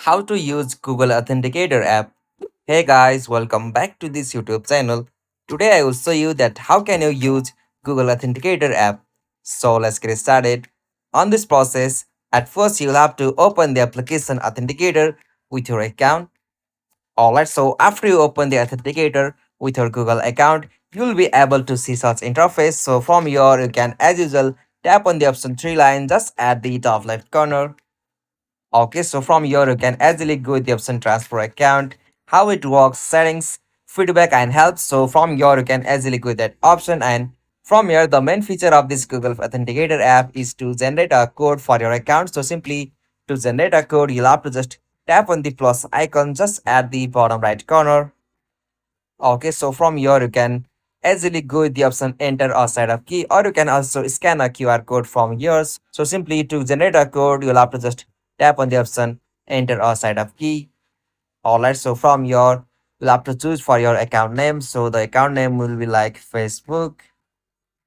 how to use Google Authenticator app. Hey guys, welcome back to this YouTube channel. Today I will show you that how can you use Google Authenticator app. So let's get started. On this process, at first you'll have to open the application Authenticator with your account. Alright, so after you open the Authenticator with your Google account, you'll be able to see such interface. So from here, you can as usual tap on the option 3 line just at the top left corner. Okay, so from here you can easily go with the option transfer account, how it works, settings, feedback and help. So from here you can easily go with that option, and from here the main feature of this Google Authenticator app is to generate a code for your account. So simply to generate a code, you'll have to just tap on the plus icon just at the bottom right corner. Okay, so from here you can easily go with the option enter or setup key, or you can also scan a QR code from here. So simply to generate a code, you'll have to just tap on the option enter or setup key. Alright, so from here you'll have to choose for your account name. So the account name will be like Facebook.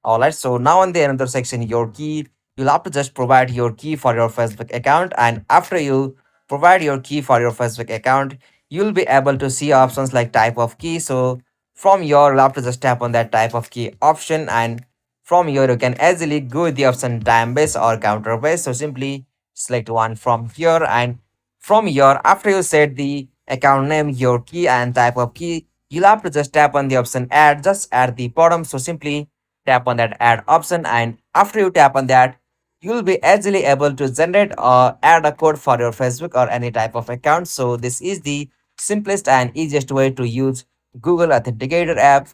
Alright, so now on the another section, your key, you'll have to just provide your key for your Facebook account. And after you provide your key for your Facebook account, you'll be able to see options like type of key. So from here, you'll have to just tap on that type of key option. And from here, you can easily go with the option time base or counter base. So simply select one from here. And from here, after you set the account name, your key and type of key, you'll have to just tap on the option add just at the bottom. So simply tap on that add option, and after you tap on that, you'll be easily able to generate or add a code for your Facebook or any type of account. So this is the simplest and easiest way to use Google Authenticator app.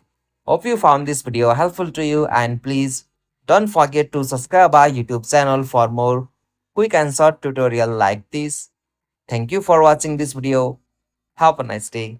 Hope you found this video helpful to you, and please don't forget to subscribe our YouTube channel for more quick and short tutorial like this. Thank you for watching this video. Have a nice day.